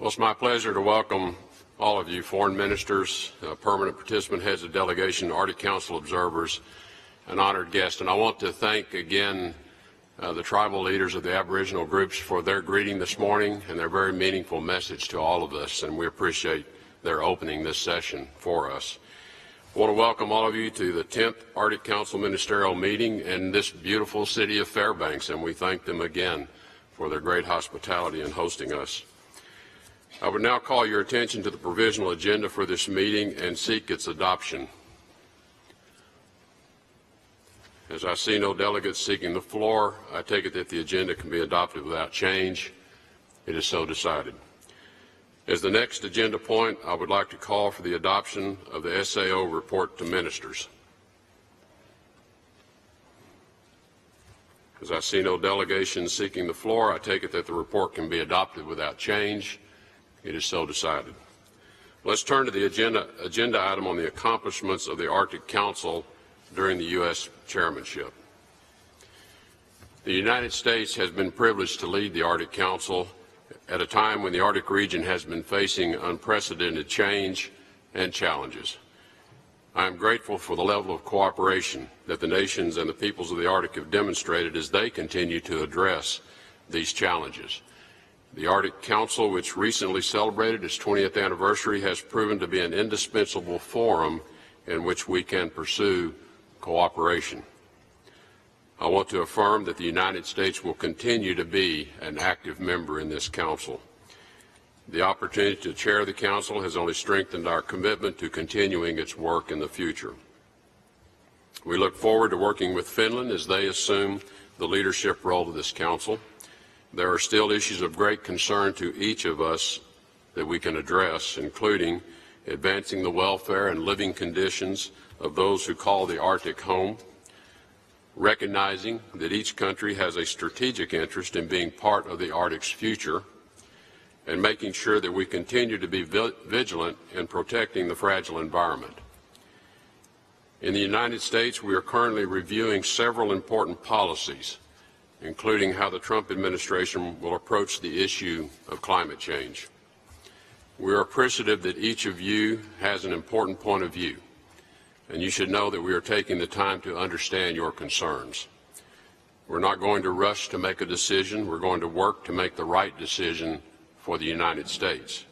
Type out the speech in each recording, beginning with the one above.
Well, it's my pleasure to welcome all of you foreign ministers, permanent participant heads of delegation, Arctic Council observers, and honored guests. And I want to thank again the tribal leaders of the Aboriginal groups for their greeting this morning and their very meaningful message to all of us, and we appreciate their opening this session for us. I want to welcome all of you to the 10th Arctic Council Ministerial meeting in this beautiful city of Fairbanks, and we thank them again for their great hospitality in hosting us. I would now call your attention to the provisional agenda for this meeting and seek its adoption. As I see no delegates seeking the floor, I take it that the agenda can be adopted without change. It is so decided. As the next agenda point, I would like to call for the adoption of the SAO report to ministers. As I see no delegations seeking the floor, I take it that the report can be adopted without change. It is so decided. Let's turn to the agenda item on the accomplishments of the Arctic Council during the U.S. chairmanship. The United States has been privileged to lead the Arctic Council at a time when the Arctic region has been facing unprecedented change and challenges. I am grateful for the level of cooperation that the nations and the peoples of the Arctic have demonstrated as they continue to address these challenges. The Arctic Council, which recently celebrated its 20th anniversary, has proven to be an indispensable forum in which we can pursue cooperation. I want to affirm that the United States will continue to be an active member in this Council. The opportunity to chair the Council has only strengthened our commitment to continuing its work in the future. We look forward to working with Finland as they assume the leadership role of this Council. There are still issues of great concern to each of us that we can address, including advancing the welfare and living conditions of those who call the Arctic home, recognizing that each country has a strategic interest in being part of the Arctic's future, and making sure that we continue to be vigilant in protecting the fragile environment. In the United States, we are currently reviewing several important policies, including how the Trump administration will approach the issue of climate change. We are appreciative that each of you has an important point of view, and you should know that we are taking the time to understand your concerns. We're not going to rush to make a decision. We're going to work to make the right decision for the United States.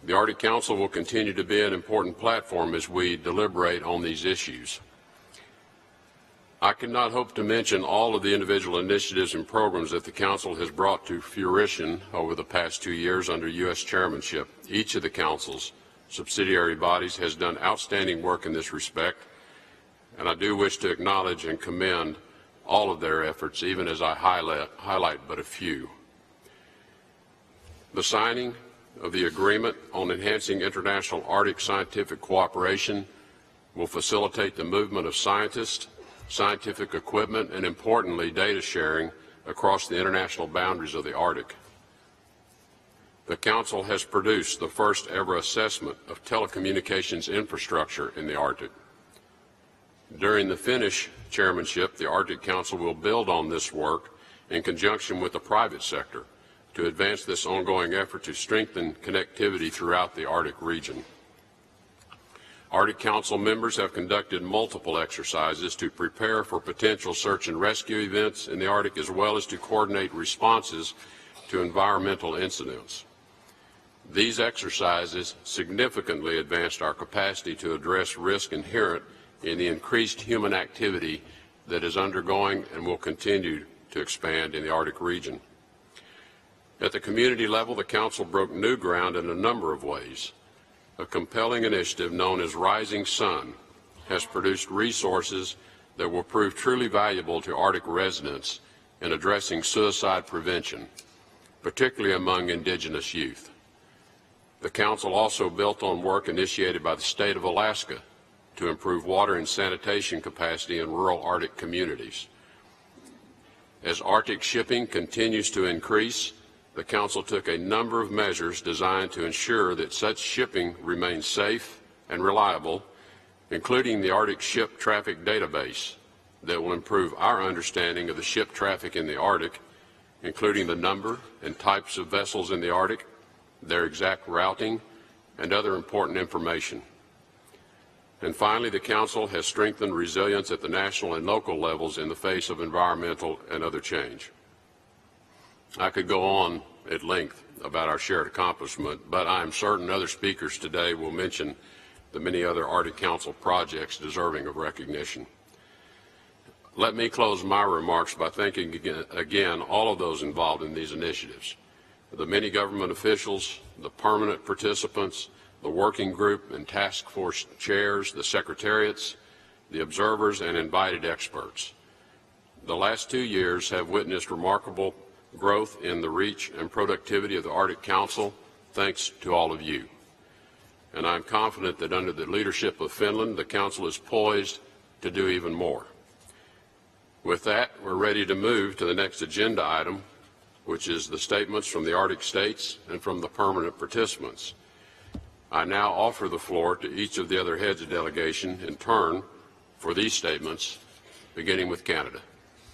The Arctic Council will continue to be an important platform as we deliberate on these issues. I cannot hope to mention all of the individual initiatives and programs that the Council has brought to fruition over the past 2 years under U.S. chairmanship. Each of the Council's subsidiary bodies has done outstanding work in this respect, and I do wish to acknowledge and commend all of their efforts, even as I highlight but a few. The signing of the Agreement on Enhancing International Arctic Scientific Cooperation will facilitate the movement of scientists, scientific equipment, and importantly, data sharing across the international boundaries of the Arctic. The Council has produced the first ever assessment of telecommunications infrastructure in the Arctic. During the Finnish chairmanship, the Arctic Council will build on this work in conjunction with the private sector to advance this ongoing effort to strengthen connectivity throughout the Arctic region. Arctic Council members have conducted multiple exercises to prepare for potential search and rescue events in the Arctic, as well as to coordinate responses to environmental incidents. These exercises significantly advanced our capacity to address risk inherent in the increased human activity that is undergoing and will continue to expand in the Arctic region. At the community level, the Council broke new ground in a number of ways. A compelling initiative known as Rising Sun has produced resources that will prove truly valuable to Arctic residents in addressing suicide prevention, particularly among indigenous youth. The Council also built on work initiated by the state of Alaska to improve water and sanitation capacity in rural Arctic communities. As Arctic shipping continues to increase, the Council took a number of measures designed to ensure that such shipping remains safe and reliable, including the Arctic Ship Traffic Database that will improve our understanding of the ship traffic in the Arctic, including the number and types of vessels in the Arctic, their exact routing, and other important information. And finally, the Council has strengthened resilience at the national and local levels in the face of environmental and other change. I could go on at length about our shared accomplishment, but I am certain other speakers today will mention the many other Arctic Council projects deserving of recognition. Let me close my remarks by thanking again all of those involved in these initiatives, the many government officials, the permanent participants, the working group and task force chairs, the secretariats, the observers, and invited experts. The last 2 years have witnessed remarkable growth in the reach and productivity of the Arctic Council, thanks to all of you. And I'm confident that under the leadership of Finland, the Council is poised to do even more. With that, we're ready to move to the next agenda item, which is the statements from the Arctic states and from the permanent participants. I now offer the floor to each of the other heads of delegation in turn for these statements, beginning with Canada.